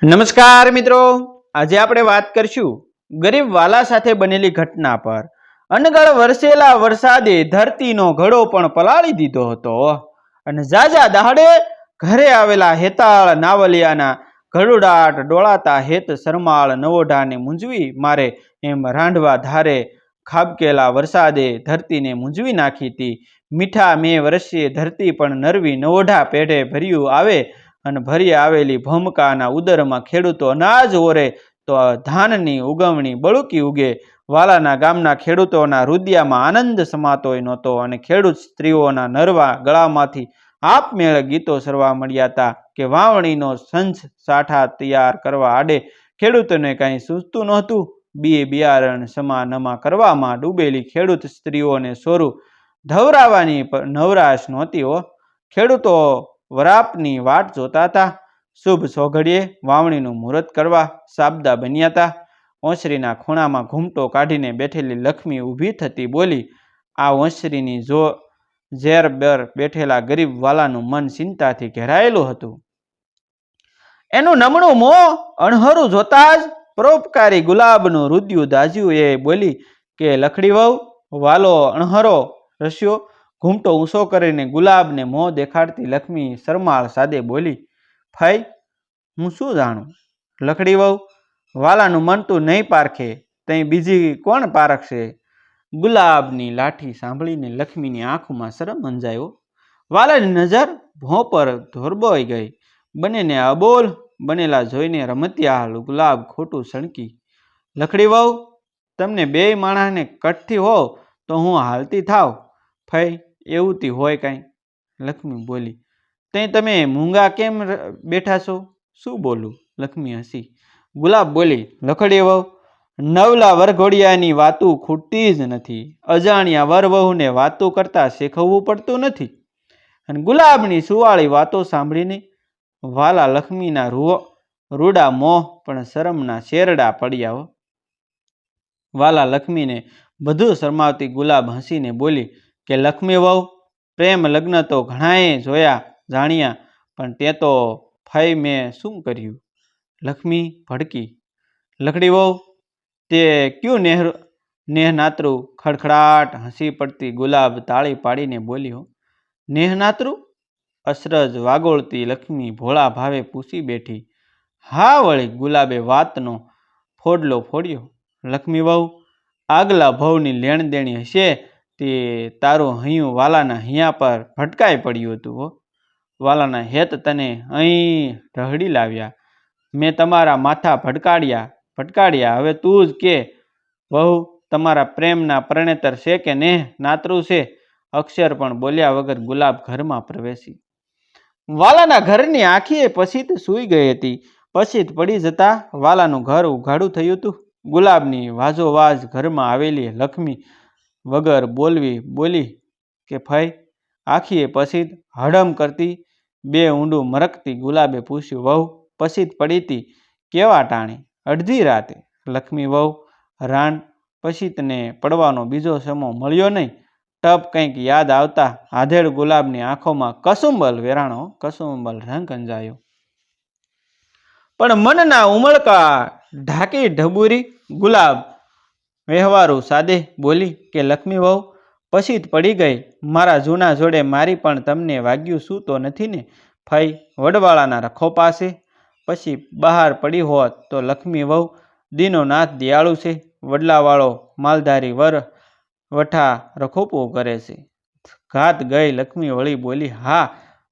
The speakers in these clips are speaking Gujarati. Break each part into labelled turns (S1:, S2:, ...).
S1: નમસ્કાર મિત્રો, આજે આપણે વાત કરશું ગરીબ વાલા સાથે બનેલી ઘટના પર. અનગઢ વરસેલા વરસાદે ધરતીનો ઘડો પણ પલાળી દીધો હતો અને જાજા દહાડે ઘરે આવેલા હેતાળ નાવલિયાના ઘડુડાટ ડોળાતા હેત શરમાળ નવોઢાને મૂંઝવી મારે એમ રાંઢવા ધારે ખાબકેલા વરસાદે ધરતીને મૂંઝવી નાખી હતી. મીઠા મેં વરસીએ ધરતી પણ નરવી નવોઢા પેઢે ભર્યું આવે અને ભરી આવેલી ભમકાના ઉદરમાં ખેડૂતો અનાજ ઓરે તો ધાનની ઉગવણી બળુકી ઉગે. વાલાના ગામના ખેડૂતોના રુદિયામાં આનંદ સમાતોય નહોતો અને ખેડૂત સ્ત્રીઓના નરવા ગળામાંથી આપમેળે ગીતો સરવા મળ્યા હતા કે વાવણીનો સંચ સાઠા તૈયાર કરવા આડે ખેડૂતોને કાંઈ સૂઝતું નહોતું. બિયારણ સમા કરવામાં ડૂબેલી ખેડૂત સ્ત્રીઓને સોરું ધવરાવાની નવરાશ નહોતી હો. ખેડૂતો વરાપની વાટ જોતા હતા. શુભ સોઘડીએ વાવણીનું મુહૂર્ત કરવા સાબદા બન્યા હતા. ઓસરીના ખૂણામાં ઘૂમટો કાઢીને બેઠેલી લક્ષ્મી ઊભી થતી બોલી. આ ઓસરીની ઝેર બર બેઠેલા ગરીબ વાલાનું મન ચિંતાથી ઘેરાયેલું હતું. એનું નમણું મોં અણહરું જોતા જ પરોપકારી ગુલાબનું રુદિયું દાજ્યું. એ બોલી કે લખડી વહુ. વાલો અણહરો રસ્યો ઘૂમટો ઊંચો કરીને ગુલાબને મોં દેખાડતી લક્ષ્મી શરમાળ સાદે બોલી, ફાઈ હું શું જાણું લખડી વહુ, વાલાનું મન તું નહીં પારખે તઈ બીજી કોણ પારખશે? ગુલાબની લાઠી સાંભળીને લક્ષ્મીની આંખોમાં શરમ અંજાયો. વાલાની નજર ભોં પર ધોરબોઈ ગઈ. બંનેને અબોલ બનેલા જોઈને રમતિયાળ ગુલાબ ખોટું સણકી. લખડી વહુ, તમને બે માણસને કટથી હોવ તો હું હાલતી થાવ. ફઈ એવું તી હોય કાંઈ? લક્ષ્મી બોલી. તઈ તમે મૂંગા કેમ બેઠા છો? શું બોલું? લક્ષ્મી હસી. ગુલાબ બોલી, લખડી વહુ, નવલા વરઘોડિયાની વાતું ખૂટતી જ નથી. અજાણ્યા વર વહુને વાતું કરતા શીખવવું પડતું નથી. અને ગુલાબની સુવાળી વાતો સાંભળીને વાલા લક્ષ્મીના રૂડા મોહ પણ શરમના શેરડા પડ્યા. વાલા લક્ષ્મીને બધું શરમાવતી ગુલાબ હસીને બોલી કે લક્ષ્મી વહુ, પ્રેમ લગ્ન તો ઘણાએ જોયા જાણ્યા, પણ તે તો ફઈ મેં શું કર્યું? લક્ષ્મી ભડકી. લખડી વહુ, તે ક્યું નેહનાતરું? ખડખડાટ હસી પડતી ગુલાબ તાળી પાડીને બોલ્યો. નેહનાતરું? અસરજ વાગોળતી લક્ષ્મી ભોળા ભાવે પૂછી બેઠી. હા વળી, ગુલાબે વાતનો ફોડલો ફોડ્યો. લક્ષ્મી વહુ, આગલા ભવની લેણ દેણી હશે તે તારું હૈયું વાલાના હૈયા પર ભટકાઈ પડ્યું હતું હો. વાલાના હેત તને અહીં ઢહડી લાવ્યા. મેં તમારા માથા ભટકાડ્યા. હવે તું જ કે વહુ, તમારા પ્રેમના પ્રણેતર છે કે નેહ નાતરું છે? અક્ષર પણ બોલ્યા વગર ગુલાબ ઘરમાં પ્રવેશી. વાલાના ઘરની આંખીએ પછીત સૂઈ ગઈ હતી. પછીત પડી જતા વાલાનું ઘર ઉઘાડું થયું હતું. ગુલાબની વાજોવાજ ઘરમાં આવેલી લક્ષ્મી વગર બોલી કે ફઈ. આખીએ પછીત હડમ કરતી બે ઊંડું મરકતી ગુલાબે પૂછ્યું, વહુ પછીત પડી તી કેવા ટાણે? અડધી રાતે. લક્ષ્મી વહુ, રાણ પછીતને પડવાનો બીજો સમો મળ્યો નહીં. ટપ કંઈક યાદ આવતા આધેડ ગુલાબની આંખોમાં કસુંબલ રંગ અંજાયો. પણ મનના ઉમળકા ઢાંકી ઢબુરી ગુલાબ વ્યવહારું સાદે બોલી કે લક્ષ્મી વહુ, પછીત પડી ગઈ. મારા જૂના જોડે મારી પણ તમને વાગ્યું શું તો નથી ને? ફઈ વડવાળાના રખો પાસે પછી બહાર પડી હોત તો લક્ષ્મી વહુ, દીનો નાથ દિયાળુ છે. વડલાવાળો માલધારી વર વઠા રખોપો કરે છે. ઘાત ગઈ લક્ષ્મી વળી બોલી. હા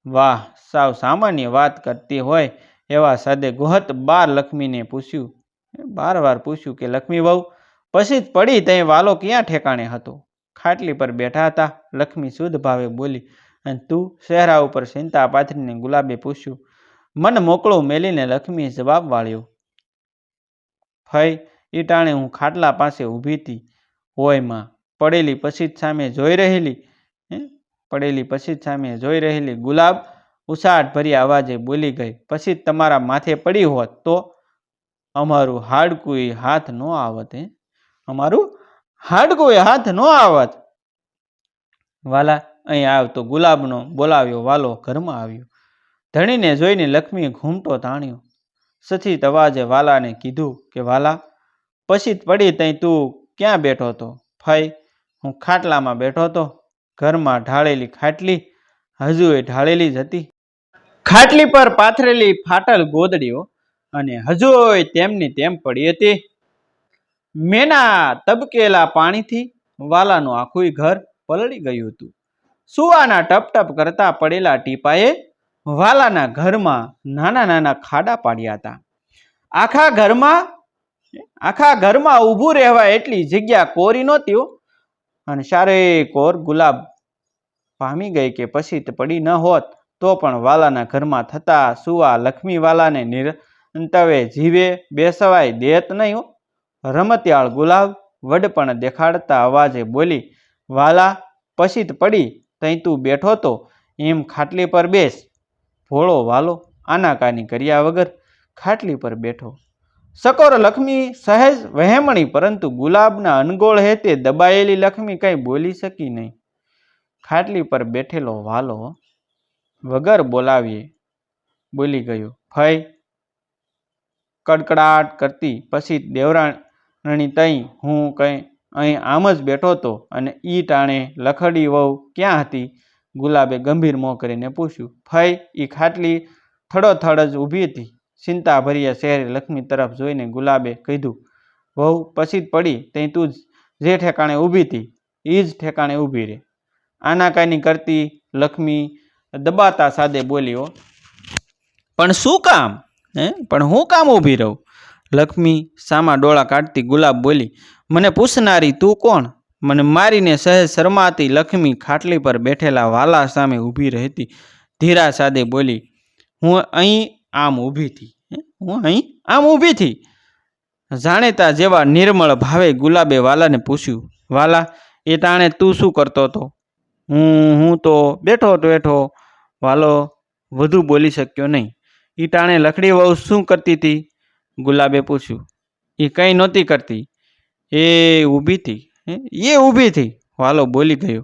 S1: વાહ, સાવ સામાન્ય વાત કરતી હોય એવા સાદે ગોહત બાર વાર પૂછ્યું કે લક્ષ્મી વહુ, પછી જ પડી તઈ વાલો ક્યાં ઠેકાણે હતો? ખાટલી પર બેઠા હતા. લક્ષ્મી શુદ્ધ ભાવે બોલી. અને તું? ચહેરા ઉપર ચિંતા પાથરીને ગુલાબે પૂછ્યું. મન મોકળું મેલીને લક્ષ્મીએ જવાબ વાળ્યો. ફઈ ઈ ટાણે હું ખાટલા પાસે ઊભી હતી હોયમાં પડેલી પછીત સામે જોઈ રહેલી ગુલાબ ઉછાટ ભરી અવાજે બોલી ગઈ. પછી તમારા માથે પડી હોત તો અમારું હાડકું હાથ નો આવત. વાલા અહીં આવ તો ગુલાબનો બોલાવ્યો વાલો ઘરમાં આવ્યો. ધણીને જોઈને લક્ષ્મીએ ઘૂમટો તાણ્યો. સચિત અવાજે વાલાને કીધું કે વાલા, પછી પડી તઈ તું ક્યાં બેઠો હતો? ફઈ, હું ખાટલામાં બેઠો હતો. ઘરમાં ઢાળેલી ખાટલી હજુ એ ઢાળેલી જ હતી. ખાટલી પર પાથરેલી ફાટલ ગોદડીઓ અને હજુ તેમની તેમ પડી હતી. મેના તબકેલા પાણીથી વાલાનું આખું ઘર પલળી ગયું હતું. સુવાના ટપ ટપ કરતા પડેલા ટીપાએ વાલાના ઘરમાં નાના નાના ખાડા પાડ્યા હતા. આખા ઘરમાં ઊભું રહેવા એટલી જગ્યા કોરી નહોતી અને સારે કોર ગુલાબ પામી ગઈ કે પછી પડી ન હોત તો પણ વાલાના ઘરમાં થતા સુવા લક્ષ્મી વાલાને નિરંતવે જીવે બેસવાય દેત નહીં. રમતિયાળ ગુલાબ વડપણ દેખાડતા અવાજે બોલી, વાલા, પછી પડી તઈ તું બેઠો તો એમ ખાટલી પર બેસ. ભોળો વાલો આનાકાની કર્યા વગર ખાટલી પર બેઠો. સકોર લક્ષ્મી સહેજ વહેમણી, પરંતુ ગુલાબના અનગોળ હેતે દબાયેલી લક્ષ્મી કંઈ બોલી શકી નહીં. ખાટલી પર બેઠેલો વાલો વગર બોલાવીએ બોલી ગયો, ફઈ. કડકડાટ કરતી પછી દેવરાણી તઈ હું કંઈ અહીં આમ જ બેઠો હતો અને ઈ ટાણે લખડી વહુ ક્યાં હતી? ગુલાબે ગંભીર મોં કરીને પૂછ્યું. ફઈ, ઈ ખાટલી થડોથડ જ ઊભી હતી. ચિંતાભર્યા ચહેરે લક્ષ્મી તરફ જોઈને ગુલાબે કીધું, વહુ, પછી પડી તઈ તું જે ઠેકાણે ઊભી હતી એ જ ઠેકાણે ઊભી રહે. આનાકાની કરતી લક્ષ્મી દબાતા સાદે બોલ્યો, પણ શું કામ? પણ હું કામ ઊભી રહું? લક્ષ્મી સામા ડોળા કાઢતી ગુલાબ બોલી, મને પૂછનારી તું કોણ? મને મારીને સહેજ શરમાતી લક્ષ્મી ખાટલી પર બેઠેલા વાલા સામે ઊભી રહેતી ધીરા સાદે બોલી, હું અહીં આમ ઊભી થી. જાણેતા જેવા નિર્મળ ભાવે ગુલાબે વાલાને પૂછ્યું, વાલા, એ ટાણે તું શું કરતો હતો? હું તો બેઠો. વાલો વધુ બોલી શક્યો નહીં. ઈ ટાણે લખડી વહુ શું કરતી હતી? ગુલાબે પૂછ્યું. એ કંઈ નહોતી કરતી, એ ઊભી થી. વાલો બોલી ગયો.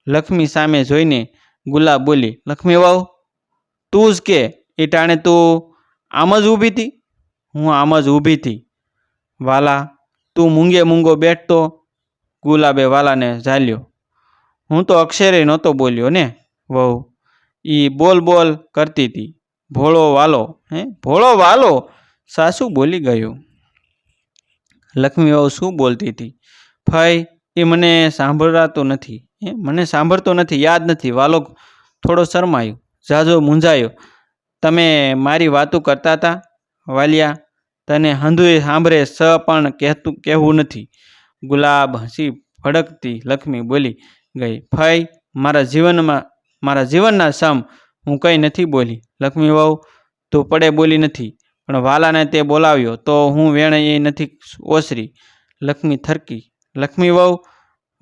S1: લક્ષ્મી સામે જોઈને ગુલાબ બોલી, લક્ષ્મી વહુ, તું જ કે એ ટાણે તું આમ જ ઊભી હતી? હું આમ જ ઊભી હતી. વાલા, તું મૂંગો બેઠતો? ગુલાબે વાલાને ઝાલ્યો. હું તો અક્ષરે નહોતો બોલ્યો ને વહુ, ઈ બોલ કરતી હતી. ભોળો વાલો સાસુ બોલી ગયો. લક્ષ્મી વહુ શું બોલતી હતી? ફઈ, એ મને સાંભળતો નથી, યાદ નથી. વાલો થોડો શરમાયો, ઝાઝો મૂંઝાયો. તમે મારી વાતો કરતા હતા વાલિયા, તને હંધુએ સાંભળે સ પણ કહેવું નથી. ગુલાબ હસી ભડકતી લક્ષ્મી બોલી ગઈ, ફઈ, મારા જીવનના સમ હું કંઈ નથી બોલી. લક્ષ્મી વહુ, તું પડે બોલી નથી, પણ વાલાને તે બોલાવ્યો તો હું વેણ એ નથી ઓસરી. લક્ષ્મી થરકી. લક્ષ્મી વહુ,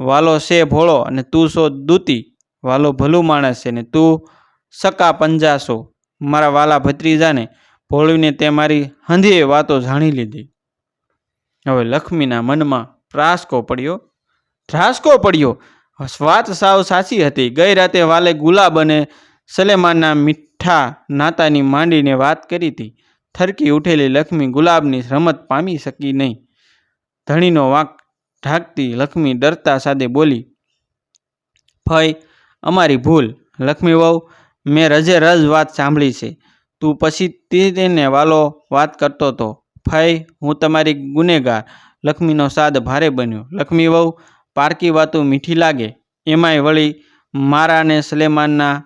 S1: વાલો છે ભોળો અને તું સો દૂતી. વાલો ભલું માણસ છે ને તું સકા પંજાસો. મારા વાલા ભત્રીજાને ભોળવીને તે મારી હંધીએ વાતો જાણી લીધી. હવે લક્ષ્મીના મનમાં ધ્રાસકો પડ્યો. વાત સાવ સાચી હતી. ગઈ રાતે વાલે ગુલાબ અને સલેમાનના મીઠા નાતાની માંડીને વાત કરી હતી. થરકી ઉઠેલી લક્ષ્મી ગુલાબની રમત પામી શકી નહીં. ધણીનો વાંક ઢાંકતી લક્ષ્મી ડરતા સાદે બોલી, ફઈ, અમારી ભૂલ. લક્ષ્મી વહુ, મેં રજે રજ વાત સાંભળી છે. તું પછી તેને વાલો વાત કરતો હતો. ફઈ, હું તમારી ગુનેગાર. લક્ષ્મીનો સાદ ભારે બન્યો. લક્ષ્મી વહુ, પારકી વાતો મીઠી લાગે, એમાંય વળી મારા ને સલેમાનના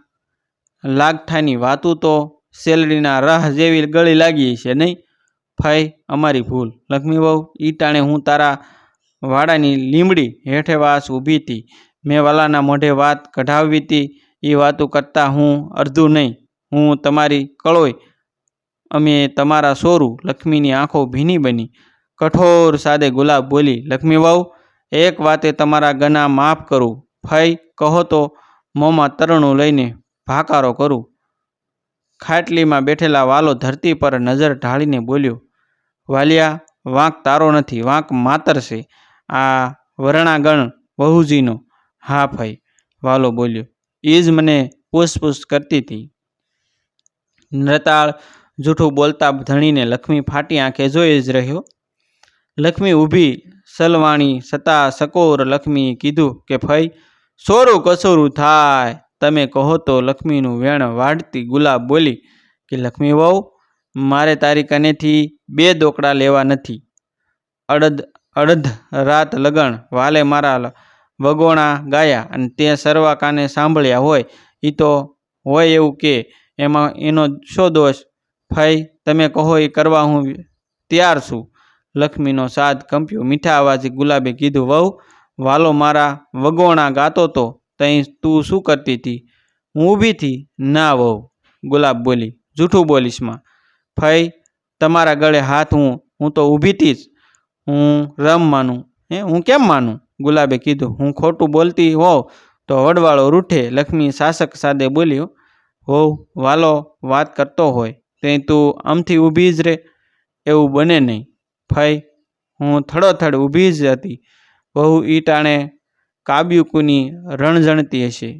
S1: લાગઠાની વાતું તો શેલડીના રહ જેવી ગળી લાગી છે નહીં? ફઈ, અમારી ભૂલ. લક્ષ્મી વહુ, ઈ ટાણે હું તારા વાડાની લીમડી હેઠે વાસ ઊભી હતી. મેં વાલાના મોઢે વાત કઢાવી હતી. એ વાતો કરતાં હું અડધું નહીં, હું તમારી કળોય, અમે તમારા સોરું. લક્ષ્મીની આંખો ભીની બની. કઠોર સાદે ગુલાબ બોલી, લક્ષ્મી વહુ, એક વાતે તમારા ગના માફ કરું. ફઈ, કહો તો મોંમાં તરણું લઈને ભાકારો કરું. ખાટલીમાં બેઠેલા વાલો ધરતી પર નજર ઢાળીને બોલ્યો, વાલિયા, વાંક તારો નથી, વાંક માતર છે આ વરણાગણ વહુજીનો. હા ફઈ, વાલો બોલ્યો, એ જ મને પૂછપૂછ કરતી હતી. નૃતાળ જૂઠું બોલતા ધણીને લક્ષ્મી ફાટી આંખે જોઈ જ રહ્યો. લક્ષ્મી ઊભી સલવાણી છતાં સકોર લક્ષ્મીએ કીધું કે ફઈ સોરું કસોરું થાય, તમે કહો તો. લક્ષ્મીનું વેણ વાળતી ગુલાબ બોલી કે લક્ષ્મી વહુ, મારે તારી કનેથી 2 દોકડા લેવા નથી. અડધ રાત લગણ વાલે મારા વગોણા ગાયા અને તે સરવા કાને સાંભળ્યા હોય. એ તો હોય એવું કે એમાં એનો શો દોષ? ફઈ તમે કહો એ કરવા હું તૈયાર છું. લક્ષ્મીનો સાદ કંપ્યો. મીઠા અવાજે ગુલાબે કીધું વહુ, વાલો મારા વગોણા ગાતો તો તઈ તું શું કરતી હતી? હું ઊભી હતી. ના વહુ, ગુલાબ બોલી, જૂઠું બોલીશ માં. ફઈ તમારા ગળે હાથ હું તો ઊભી હતી જ. હું રમ માનું? હું કેમ માનું? ગુલાબે કીધું. હું ખોટું બોલતી હોઉં તો વડવાળો રૂઠે. લક્ષ્મી શાસક સાદે બોલ્યો. હોવ વાલો વાત કરતો હોય તે તું આમથી ઊભી જ રે, એવું બને નહીં. ફઈ હું થડોથડ ઊભી જ હતી. બહુ ઈટાણે કાબ્યું કોની રણજણતી હશે?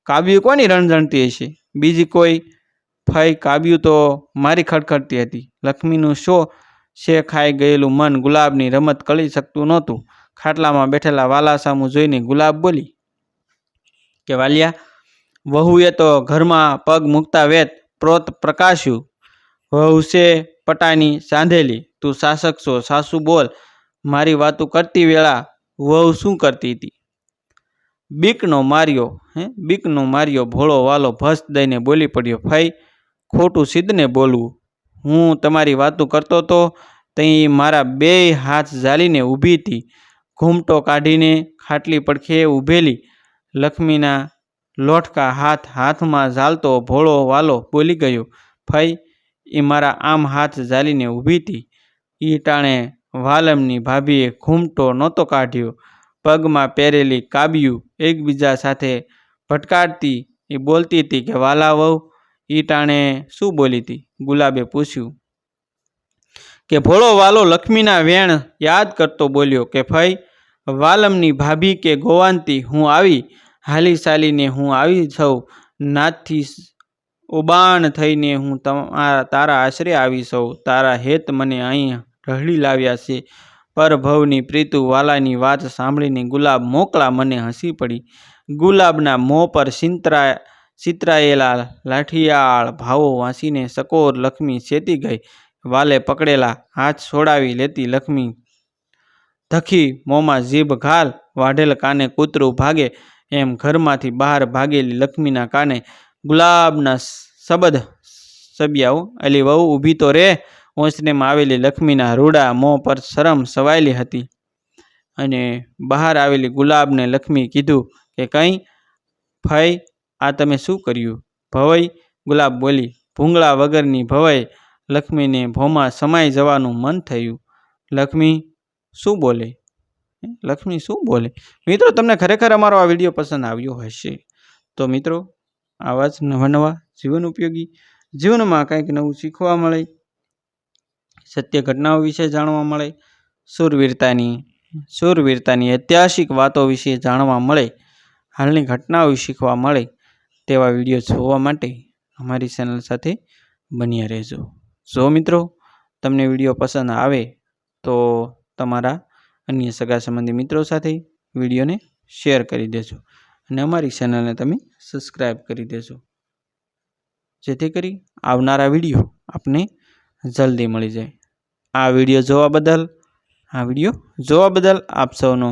S1: કાબ્યું કોની રણજણતી હશે? બીજી કોઈ? ફઈ કાબ્યું તો મારી ખડખડતી હતી. લક્ષ્મીનું શો છે ખાઈ ગયેલું મન ગુલાબની રમત કળી શકતું નહોતું. ખાટલામાં બેઠેલા વાલા સામું જોઈને ગુલાબ બોલી કે વાલિયા, વહુએ તો ઘરમાં પગ મૂકતા વેત પ્રોત પ્રકાશ્યું. વહુ છે પટાની સાંધેલી, તું શાસક છો, સાસુ બોલ. મારી વાતું કરતી વેળા વહુ શું કરતી હતી? બીકનો માર્યો ભોળો વાલો ભસ દઈને બોલી પડ્યો. ફઈ ખોટું સિદ્ધને બોલવું. હું તમારી વાતું કરતો તો તઈ મારા 2 હાથ ઝાલીને ઊભી હતી. ઘૂમટો કાઢીને ખાટલી પડખે ઊભેલી લક્ષ્મીના લોટકા હાથમાં ઝાલતો ભોળો વાલો બોલી ગયો. ફઈ એ મારા આમ હાથ ઝાલીને ઊભી હતી. ઈ ટાણે વાલમની ભાભીએ ઘૂમટો નહોતો કાઢ્યો. પગમાં પહેરેલી કાબ્યું એકબીજા સાથે ભટકાડતી એ બોલતી હતી કે વાલા વહુ, ઈ ટાણે શું બોલી હતી? ગુલાબે પૂછ્યું. કે ભોળો વાલો લક્ષ્મીના વેણ યાદ કરતો બોલ્યો કે ફઈ વાલમની ભાભી કે ગોવાનથી હું આવી હાલી ચાલીને હું આવી સૌ નાથથી ઓબાણ થઈને હું તારા આશરે આવી સૌ. તારા હેત મને અહીં ઢળી લાવ્યા છે. પરભવની પ્રીતુ વાલાની વાત સાંભળીને ગુલાબ મોકળા મને હસી પડી. ગુલાબના મોં પર ચિતરાયેલા લાઠિયાળ ભાવો વાંચીને સકોર લક્ષ્મી ચેતી ગઈ. વાલે પકડેલા હાથ છોડાવી લેતી લક્ષ્મી ધખી મોંમાં જીભ ઘાલ, વાઢેલ કાને કૂતરું ભાગે એમ ઘરમાંથી બહાર ભાગેલી લક્ષ્મીના કાને ગુલાબના શબ્દ સબ્યાઓ. અલી વહુ ઊભી તો રે. ઓસરેમાં આવેલી લક્ષ્મીના રૂડા મોં પર શરમ સવાયેલી હતી અને બહાર આવેલી ગુલાબને લક્ષ્મી કીધું કે કંઈ? ફઈ આ તમે શું કર્યું? ભવઈ, ગુલાબ બોલી. ભૂંગળા વગરની ભવઈ. લક્ષ્મીને ભોમાં સમાઈ જવાનું મન થયું. લક્ષ્મી શું બોલે? મિત્રો, તમને ખરેખર અમારો આ વિડીયો પસંદ આવ્યો હશે તો મિત્રો આવા જ નવા જીવન ઉપયોગી, જીવનમાં કંઈક નવું શીખવા મળે, સત્ય ઘટનાઓ વિશે જાણવા મળે, શૂરવીરતાની ઐતિહાસિક વાતો વિશે જાણવા મળે, હાલની ઘટનાઓ શીખવા મળે તેવા વિડીયો જોવા માટે અમારી ચેનલ સાથે બન્યા રહેજો. જો મિત્રો તમને વિડીયો પસંદ આવે તો તમારા અન્ય સગા સંબંધી મિત્રો સાથે વિડીયોને શેર કરી દેજો અને અમારી ચેનલને તમે સબસ્ક્રાઈબ કરી દેજો, જેથી કરી આવનારા વિડીયો આપને જલ્દી મળી જાય. આ વિડીયો જોવા બદલ આપ સૌનો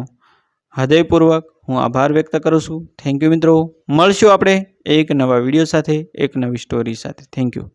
S1: હૃદયપૂર્વક હું આભાર વ્યક્ત કરું છું. થેન્ક યુ મિત્રો. મળશું આપણે એક નવા વિડીયો સાથે, એક નવી સ્ટોરી સાથે. Thank you.